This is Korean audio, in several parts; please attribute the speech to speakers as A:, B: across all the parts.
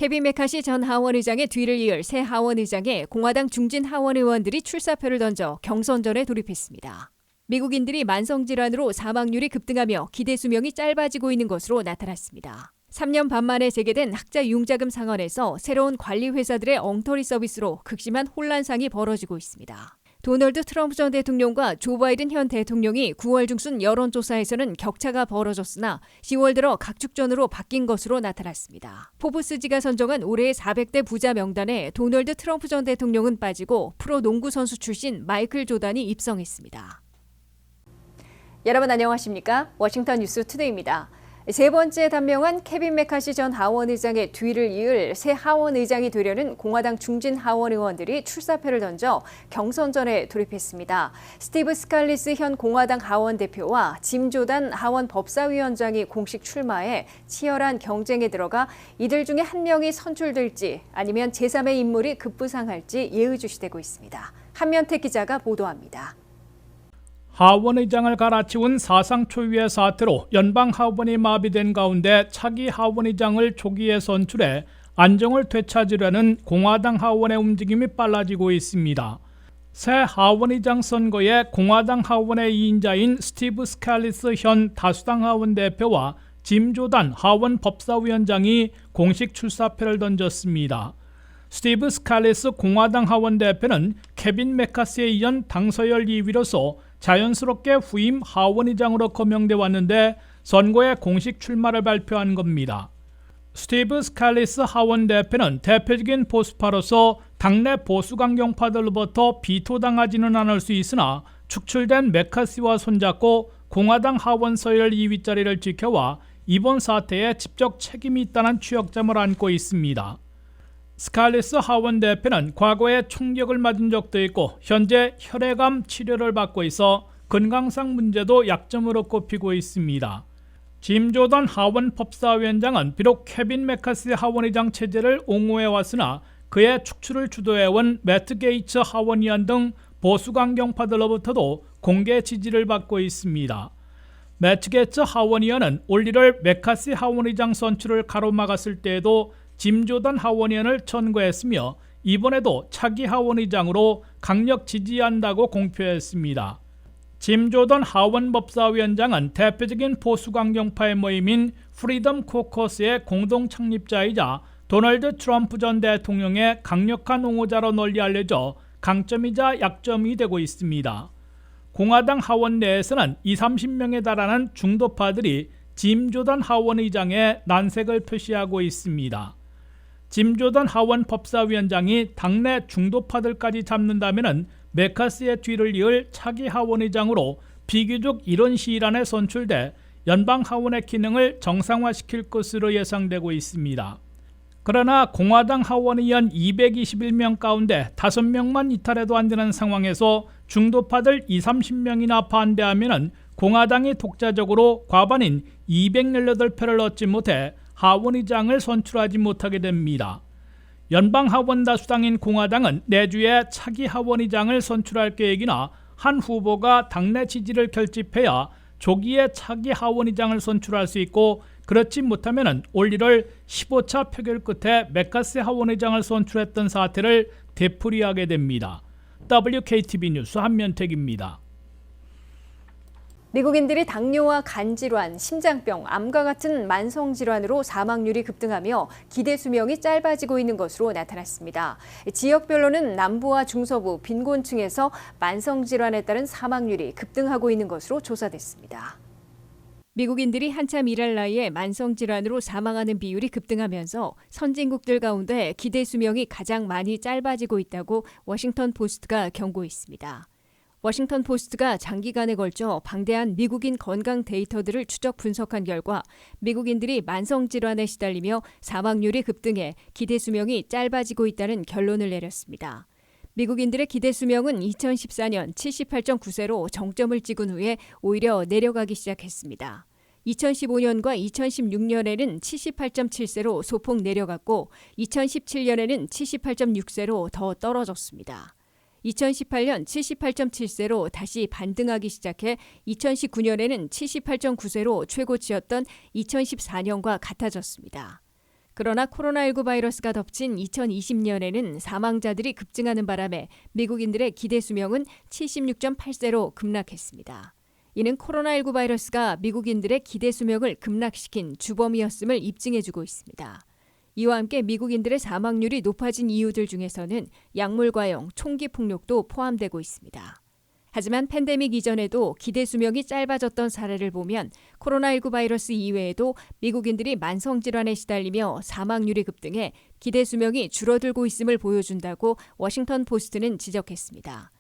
A: 케빈 메카시 전 하원의장의 뒤를 이을 새 하원의장에 공화당 중진 하원 의원들이 출사표를 던져 경선전에 돌입했습니다. 미국인들이 만성질환으로 사망률이 급등하며 기대 수명이 짧아지고 있는 것으로 나타났습니다. 3년 반 만에 재개된 학자 융자금 상원에서 새로운 관리 회사들의 엉터리 서비스로 극심한 혼란상이 벌어지고 있습니다. 도널드 트럼프 전 대통령과 조 바이든 현 대통령이 9월 중순 여론조사에서는 격차가 벌어졌으나 10월 들어 각축전으로 바뀐 것으로 나타났습니다. 포브스지가 선정한 올해의 400대 부자 명단에 도널드 트럼프 전 대통령은 빠지고 프로농구 선수 출신 마이클 조단이 입성했습니다. 여러분 안녕하십니까? 워싱턴 뉴스 투데이입니다. 세 번째 단명한 케빈 메카시 전 하원의장의 뒤를 이을 새 하원의장이 되려는 공화당 중진 하원 의원들이 출사표를 던져 경선전에 돌입했습니다. 스티브 스칼리스 현 공화당 하원 대표와 짐 조단 하원 법사위원장이 공식 출마해 치열한 경쟁에 들어가 이들 중에 한 명이 선출될지 아니면 제3의 인물이 급부상할지 예의주시되고 있습니다. 한면택 기자가 보도합니다.
B: 하원의장을 갈아치운 사상 초유의 사태로 연방 하원이 마비된 가운데 차기 하원의장을 조기에 선출해 안정을 되찾으려는 공화당 하원의 움직임이 빨라지고 있습니다. 새 하원의장 선거에 공화당 하원의 2인자인 스티브 스칼리스 현 다수당 하원 대표와 짐 조단 하원 법사위원장이 공식 출사표를 던졌습니다. 스티브 스칼리스 공화당 하원 대표는 케빈 메카시에 이은 당서열 2위로서 자연스럽게 후임 하원의장으로 거명돼 왔는데 선거에 공식 출마를 발표한 겁니다. 스티브 스칼리스 하원 대표는 대표적인 보수파로서 당내 보수 강경파들로부터 비토당하지는 않을 수 있으나 축출된 메카시와 손잡고 공화당 하원 서열 2위 자리를 지켜와 이번 사태에 직접 책임이 있다는 취역점을 안고 있습니다. 스칼리스 하원 대표는 과거에 총격을 맞은 적도 있고 현재 혈액암 치료를 받고 있어 건강상 문제도 약점으로 꼽히고 있습니다. 짐 조던 하원 법사위원장은 비록 케빈 메카시 하원의장 체제를 옹호해왔으나 그의 축출을 주도해온 매트 게이츠 하원의원 등 보수 강경파들로부터도 공개 지지를 받고 있습니다. 매트 게이츠 하원의원은 올 1월 메카시 하원의장 선출을 가로막았을 때에도 짐 조던 하원의원을 천거했으며 이번에도 차기 하원의장으로 강력 지지한다고 공표했습니다. 짐 조던 하원 법사위원장은 대표적인 보수 강경파의 모임인 프리덤 코커스의 공동 창립자이자 도널드 트럼프 전 대통령의 강력한 옹호자로 널리 알려져 강점이자 약점이 되고 있습니다. 공화당 하원 내에서는 20-30명에 달하는 중도파들이 짐 조던 하원의장에 난색을 표시하고 있습니다. 짐 조던 하원 법사위원장이 당내 중도파들까지 잡는다면 메카시의 뒤를 이을 차기 하원의장으로 비교적 이른 시일 안에 선출돼 연방 하원의 기능을 정상화시킬 것으로 예상되고 있습니다. 그러나 공화당 하원의원 221명 가운데 5명만 이탈해도 안 되는 상황에서 중도파들 20-30명이나 반대하면 공화당이 독자적으로 과반인 218표를 얻지 못해 하원의장을 선출하지 못하게 됩니다. 연방 하원 다수당인 공화당은 내주에 차기 하원의장을 선출할 계획이나 한 후보가 당내 지지를 결집해야 조기에 차기 하원의장을 선출할 수 있고 그렇지 못하면 올 1월 15차 표결 끝에 메카시 하원의장을 선출했던 사태를 되풀이하게 됩니다. WKTV 뉴스 한면택입니다.
A: 미국인들이 당뇨와 간질환, 심장병, 암과 같은 만성질환으로 사망률이 급등하며 기대 수명이 짧아지고 있는 것으로 나타났습니다. 지역별로는 남부와 중서부, 빈곤층에서 만성질환에 따른 사망률이 급등하고 있는 것으로 조사됐습니다. 미국인들이 한참 일할 나이에 만성질환으로 사망하는 비율이 급등하면서 선진국들 가운데 기대 수명이 가장 많이 짧아지고 있다고 워싱턴 포스트가 경고했습니다. 워싱턴 포스트가 장기간에 걸쳐 방대한 미국인 건강 데이터들을 추적 분석한 결과 미국인들이 만성질환에 시달리며 사망률이 급등해 기대 수명이 짧아지고 있다는 결론을 내렸습니다. 미국인들의 기대 수명은 2014년 78.9세로 정점을 찍은 후에 오히려 내려가기 시작했습니다. 2015년과 2016년에는 78.7세로 소폭 내려갔고 2017년에는 78.6세로 더 떨어졌습니다. 2018년 78.7세로 다시 반등하기 시작해 2019년에는 78.9세로 최고치였던 2014년과 같아졌습니다. 그러나 코로나19 바이러스가 덮친 2020년에는 사망자들이 급증하는 바람에 미국인들의 기대 수명은 76.8세로 급락했습니다. 이는 코로나19 바이러스가 미국인들의 기대 수명을 급락시킨 주범이었음을 입증해주고 있습니다. 이와 함께 미국인들의 사망률이 높아진 이유들 중에서는 약물 과용, 총기 폭력도 포함되고 있습니다. 하지만 팬데믹 이전에도 기대 수명이 짧아졌던 사례를 보면 코로나19 바이러스 이외에도 미국인들이 만성질환에 시달리며 사망률이 급등해 기대 수명이 줄어들고 있음을 보여준다고 워싱턴 포스트는 지적했습니다.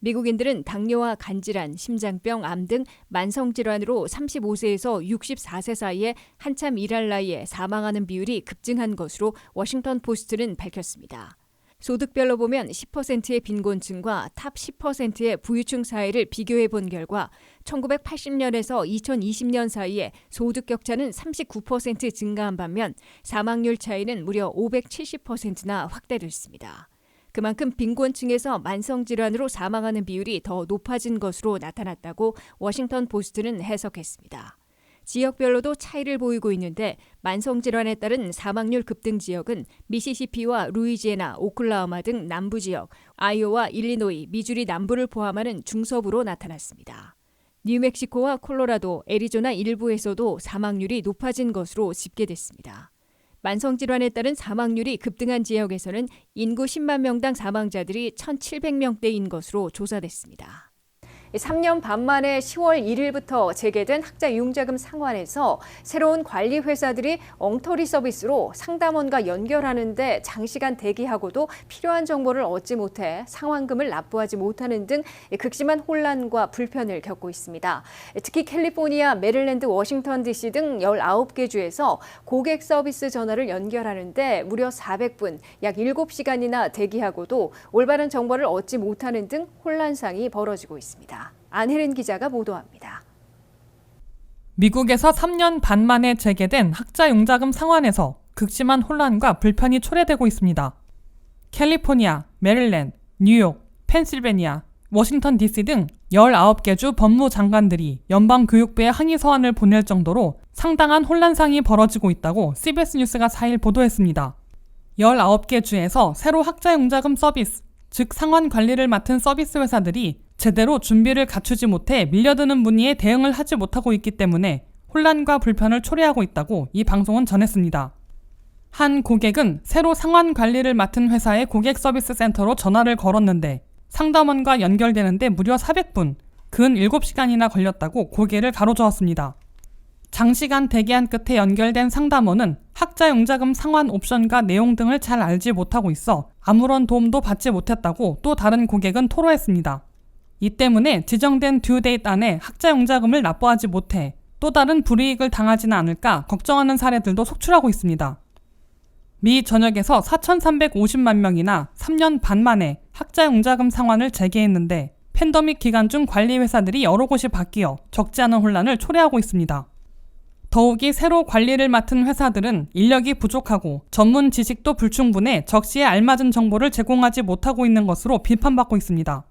A: 미국인들은 당뇨와 간질환, 심장병, 암 등 만성질환으로 35세에서 64세 사이에 한참 일할 나이에 사망하는 비율이 급증한 것으로 워싱턴 포스트는 밝혔습니다. 소득별로 보면 10%의 빈곤층과 탑 10%의 부유층 사이를 비교해 본 결과 1980년에서 2020년 사이에 소득 격차는 39% 증가한 반면 사망률 차이는 무려 570%나 확대됐습니다. 그만큼 빈곤층에서 만성질환으로 사망하는 비율이 더 높아진 것으로 나타났다고 워싱턴 포스트는 해석했습니다. 지역별로도 차이를 보이고 있는데 만성질환에 따른 사망률 급등 지역은 미시시피와 루이지애나, 오클라호마 등 남부 지역, 아이오와 일리노이, 미주리 남부를 포함하는 중서부로 나타났습니다. 뉴멕시코와 콜로라도, 애리조나 일부에서도 사망률이 높아진 것으로 집계됐습니다. 만성질환에 따른 사망률이 급등한 지역에서는 인구 10만 명당 사망자들이 1,700명대인 것으로 조사됐습니다. 3년 반 만에 10월 1일부터 재개된 학자융자금 상환에서 새로운 관리 회사들이 엉터리 서비스로 상담원과 연결하는데 장시간 대기하고도 필요한 정보를 얻지 못해 상환금을 납부하지 못하는 등 극심한 혼란과 불편을 겪고 있습니다. 특히 캘리포니아, 메릴랜드, 워싱턴 DC 등 19개 주에서 고객 서비스 전화를 연결하는데 무려 400분, 약 7시간이나 대기하고도 올바른 정보를 얻지 못하는 등 혼란상이 벌어지고 있습니다. 안혜린 기자가 보도합니다.
C: 미국에서 3년 반 만에 재개된 학자융자금 상환에서 극심한 혼란과 불편이 초래되고 있습니다. 캘리포니아, 메릴랜드, 뉴욕, 펜실베니아, 워싱턴 DC 등 19개 주 법무장관들이 연방교육부에 항의 서한을 보낼 정도로 상당한 혼란상이 벌어지고 있다고 CBS 뉴스가 4일 보도했습니다. 19개 주에서 새로 학자융자금 서비스, 즉 상환 관리를 맡은 서비스 회사들이 제대로 준비를 갖추지 못해 밀려드는 문의에 대응을 하지 못하고 있기 때문에 혼란과 불편을 초래하고 있다고 이 방송은 전했습니다. 한 고객은 새로 상환 관리를 맡은 회사의 고객 서비스 센터로 전화를 걸었는데 상담원과 연결되는데 무려 400분, 근 7시간이나 걸렸다고 고개를 가로저었습니다. 장시간 대기한 끝에 연결된 상담원은 학자융자금 상환 옵션과 내용 등을 잘 알지 못하고 있어 아무런 도움도 받지 못했다고 또 다른 고객은 토로했습니다. 이 때문에 지정된 듀 데이트 안에 학자융자금을 납부하지 못해 또 다른 불이익을 당하지는 않을까 걱정하는 사례들도 속출하고 있습니다. 미 전역에서 4,350만 명이나 3년 반 만에 학자융자금 상환을 재개했는데 팬데믹 기간 중 관리 회사들이 여러 곳이 바뀌어 적지 않은 혼란을 초래하고 있습니다. 더욱이 새로 관리를 맡은 회사들은 인력이 부족하고 전문 지식도 불충분해 적시에 알맞은 정보를 제공하지 못하고 있는 것으로 비판받고 있습니다.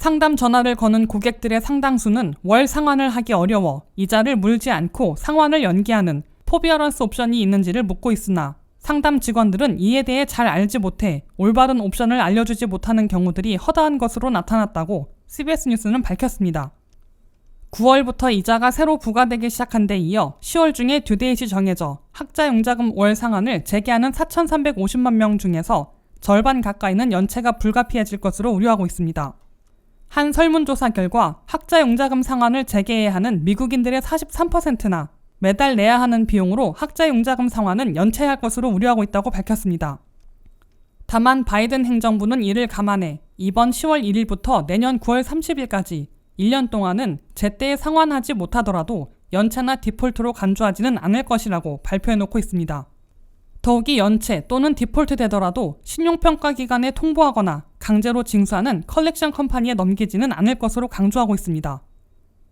C: 상담 전화를 거는 고객들의 상당수는 월 상환을 하기 어려워 이자를 물지 않고 상환을 연기하는 포비어런스 옵션이 있는지를 묻고 있으나 상담 직원들은 이에 대해 잘 알지 못해 올바른 옵션을 알려주지 못하는 경우들이 허다한 것으로 나타났다고 CBS 뉴스는 밝혔습니다. 9월부터 이자가 새로 부과되기 시작한 데 이어 10월 중에 듀데이트이 정해져 학자융자금 월 상환을 재개하는 4,350만 명 중에서 절반 가까이는 연체가 불가피해질 것으로 우려하고 있습니다. 한 설문조사 결과 학자융자금 상환을 재개해야 하는 미국인들의 43%나 매달 내야 하는 비용으로 학자융자금 상환은 연체할 것으로 우려하고 있다고 밝혔습니다. 다만 바이든 행정부는 이를 감안해 이번 10월 1일부터 내년 9월 30일까지 1년 동안은 제때에 상환하지 못하더라도 연체나 디폴트로 간주하지는 않을 것이라고 발표해놓고 있습니다. 더욱이 연체 또는 디폴트 되더라도 신용평가 기관에 통보하거나 강제로 징수하는 컬렉션 컴퍼니에 넘기지는 않을 것으로 강조하고 있습니다.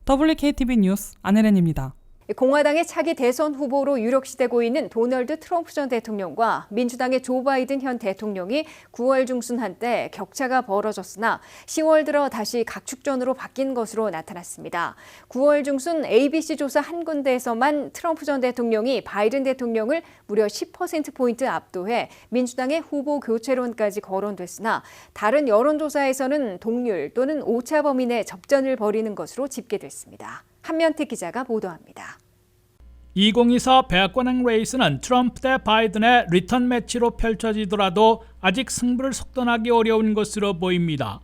C: WKTV 뉴스 안혜련입니다.
A: 공화당의 차기 대선 후보로 유력시되고 있는 도널드 트럼프 전 대통령과 민주당의 조 바이든 현 대통령이 9월 중순 한때 격차가 벌어졌으나 10월 들어 다시 각축전으로 바뀐 것으로 나타났습니다. 9월 중순 ABC 조사 한 군데에서만 트럼프 전 대통령이 바이든 대통령을 무려 10%포인트 압도해 민주당의 후보 교체론까지 거론됐으나 다른 여론조사에서는 동률 또는 오차 범위 내 접전을 벌이는 것으로 집계됐습니다. 한면택 기자가 보도합니다.
B: 2024 백관행 레이스는 트럼프 대 바이든의 리턴 매치로 펼쳐지더라도 아직 승부를 속단하기 어려운 것으로 보입니다.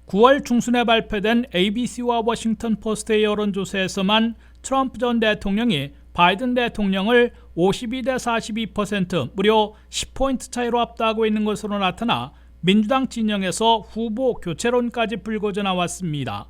B: 9월 중순에 발표된 ABC와 워싱턴 포스트의 여론조사에서만 트럼프 전 대통령이 바이든 대통령을 52대 42% 무려 10포인트 차이로 앞서가고 있는 것으로 나타나 민주당 진영에서 후보 교체론까지 불거져 나왔습니다.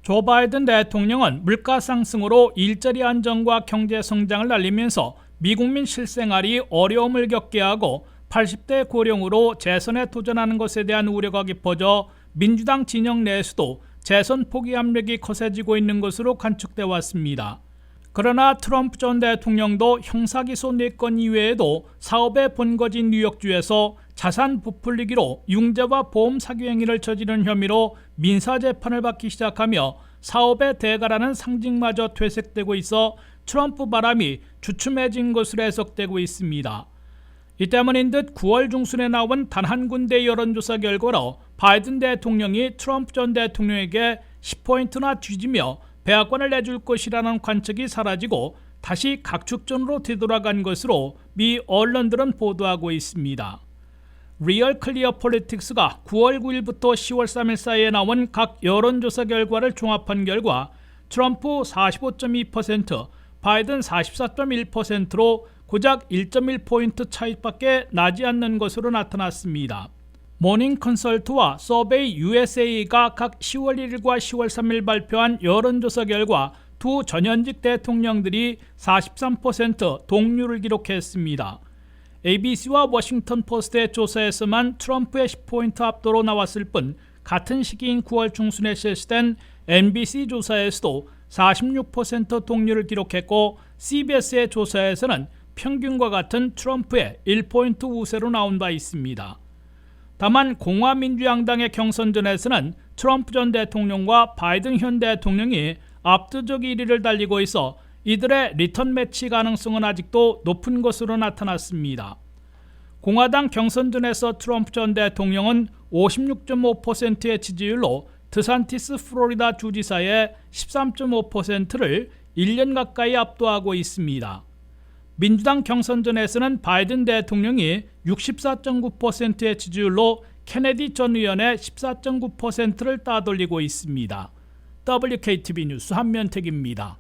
B: 조 바이든 대통령은 물가 상승으로 일자리 안정과 경제 성장을 날리면서 미국민 실생활이 어려움을 겪게 하고 80대 고령으로 재선에 도전하는 것에 대한 우려가 깊어져 민주당 진영 내에서도 재선 포기 압력이 거세지고 있는 것으로 관측돼 왔습니다. 그러나 트럼프 전 대통령도 형사기소 4건 이외에도 사업에 번거진 뉴욕주에서 자산 부풀리기로 융자와 보험 사기 행위를 저지른 혐의로 민사재판을 받기 시작하며 사업의 대가라는 상징마저 퇴색되고 있어 트럼프 바람이 주춤해진 것으로 해석되고 있습니다. 이 때문인 듯 9월 중순에 나온 단 한 군데 여론조사 결과로 바이든 대통령이 트럼프 전 대통령에게 10포인트나 뒤지며 배악관을 내줄 것이라는 관측이 사라지고 다시 각축전으로 되돌아간 것으로 미 언론들은 보도하고 있습니다. 리얼 클리어 폴리틱스가 9월 9일부터 10월 3일 사이에 나온 각 여론조사 결과를 종합한 결과 트럼프 45.2%, 바이든 44.1%로 고작 1.1포인트 차이밖에 나지 않는 것으로 나타났습니다. 모닝 컨설트와 서베이 USA가 각 10월 1일과 10월 3일 발표한 여론조사 결과 두 전현직 대통령들이 43% 동률을 기록했습니다. ABC와 워싱턴 포스트의 조사에서만 트럼프의 10포인트 압도로 나왔을 뿐 같은 시기인 9월 중순에 실시된 NBC 조사에서도 46% 동률을 기록했고 CBS의 조사에서는 평균과 같은 트럼프의 1포인트 우세로 나온 바 있습니다. 다만 공화민주양당의 경선전에서는 트럼프 전 대통령과 바이든 현 대통령이 압도적 1위를 달리고 있어 이들의 리턴 매치 가능성은 아직도 높은 것으로 나타났습니다. 공화당 경선전에서 트럼프 전 대통령은 56.5%의 지지율로 드산티스 플로리다 주지사의 13.5%를 1년 가까이 압도하고 있습니다. 민주당 경선전에서는 바이든 대통령이 64.9%의 지지율로 케네디 전 의원의 14.9%를 따돌리고 있습니다. WKTV 뉴스 한면택입니다.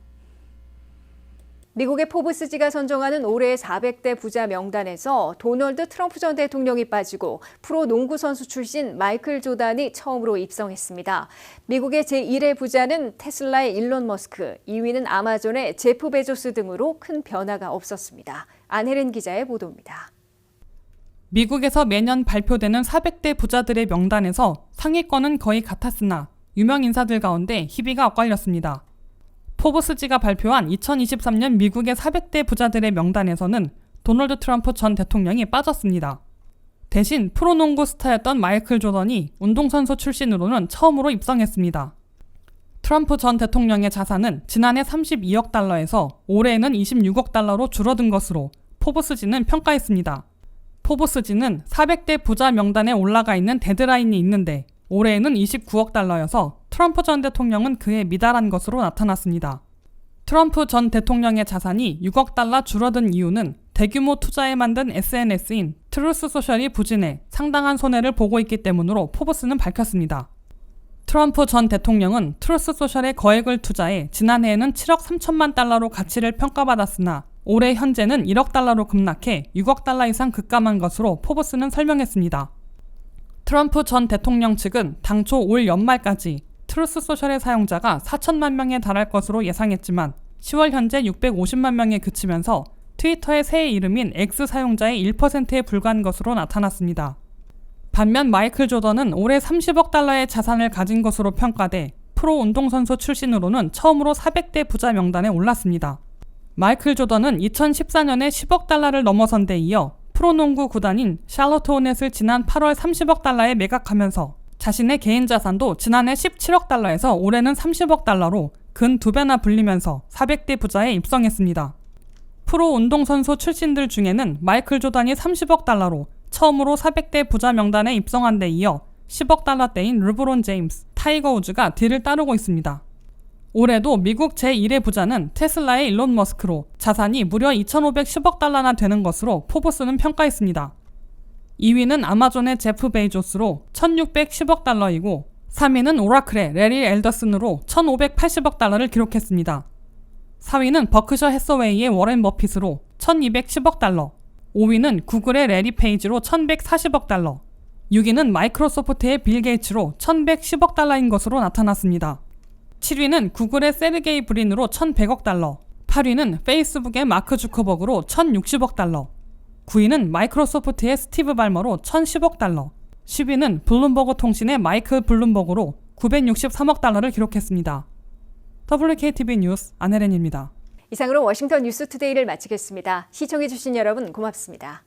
A: 미국의 포브스지가 선정하는 올해의 400대 부자 명단에서 도널드 트럼프 전 대통령이 빠지고 프로 농구 선수 출신 마이클 조단이 처음으로 입성했습니다. 미국의 제1의 부자는 테슬라의 일론 머스크, 2위는 아마존의 제프 베조스 등으로 큰 변화가 없었습니다. 안혜린 기자의 보도입니다.
C: 미국에서 매년 발표되는 400대 부자들의 명단에서 상위권은 거의 같았으나 유명 인사들 가운데 희비가 엇갈렸습니다. 포브스지가 발표한 2023년 미국의 400대 부자들의 명단에서는 도널드 트럼프 전 대통령이 빠졌습니다. 대신 프로농구 스타였던 마이클 조던이 운동선수 출신으로는 처음으로 입성했습니다. 트럼프 전 대통령의 자산은 지난해 32억 달러에서 올해에는 26억 달러로 줄어든 것으로 포브스지는 평가했습니다. 포브스지는 400대 부자 명단에 올라가 있는 데드라인이 있는데 올해에는 29억 달러여서 트럼프 전 대통령은 그에 미달한 것으로 나타났습니다. 트럼프 전 대통령의 자산이 6억 달러 줄어든 이유는 대규모 투자에 만든 SNS인 트루스 소셜이 부진해 상당한 손해를 보고 있기 때문으로 포브스는 밝혔습니다. 트럼프 전 대통령은 트루스 소셜에 거액을 투자해 지난해에는 7억 3천만 달러로 가치를 평가받았으나 올해 현재는 1억 달러로 급락해 6억 달러 이상 급감한 것으로 포브스는 설명했습니다. 트럼프 전 대통령 측은 당초 올 연말까지 트루스 소셜의 사용자가 4천만 명에 달할 것으로 예상했지만 10월 현재 650만 명에 그치면서 트위터의 새 이름인 X 사용자의 1%에 불과한 것으로 나타났습니다. 반면 마이클 조던은 올해 30억 달러의 자산을 가진 것으로 평가돼 프로 운동선수 출신으로는 처음으로 400대 부자 명단에 올랐습니다. 마이클 조던은 2014년에 10억 달러를 넘어선 데 이어 프로농구 구단인 샬럿 호넷을 지난 8월 30억 달러에 매각하면서 자신의 개인 자산도 지난해 17억 달러에서 올해는 30억 달러로 근 2배나 불리면서 400대 부자에 입성했습니다. 프로 운동선수 출신들 중에는 마이클 조던이 30억 달러로 처음으로 400대 부자 명단에 입성한 데 이어 10억 달러대인 르브론 제임스, 타이거 우즈가 뒤를 따르고 있습니다. 올해도 미국 제1의 부자는 테슬라의 일론 머스크로 자산이 무려 2,510억 달러나 되는 것으로 포브스는 평가했습니다. 2위는 아마존의 제프 베이조스로 1,610억 달러이고 3위는 오라클의 레리 앨더슨으로 1,580억 달러를 기록했습니다. 4위는 버크셔 해서웨이의 워렌 버핏으로 1,210억 달러, 5위는 구글의 레리 페이지로 1,140억 달러, 6위는 마이크로소프트의 빌 게이츠로 1,110억 달러인 것으로 나타났습니다. 7위는 구글의 세르게이 브린으로 1,100억 달러, 8위는 페이스북의 마크 주커버그로 1,060억 달러, 9위는 마이크로소프트의 스티브 발머로 1,010억 달러, 10위는 블룸버그 통신의 마이클 블룸버그로 963억 달러를 기록했습니다. WKTV 뉴스 안혜린입니다.
A: 이상으로 워싱턴 뉴스투데이를 마치겠습니다. 시청해주신 여러분 고맙습니다.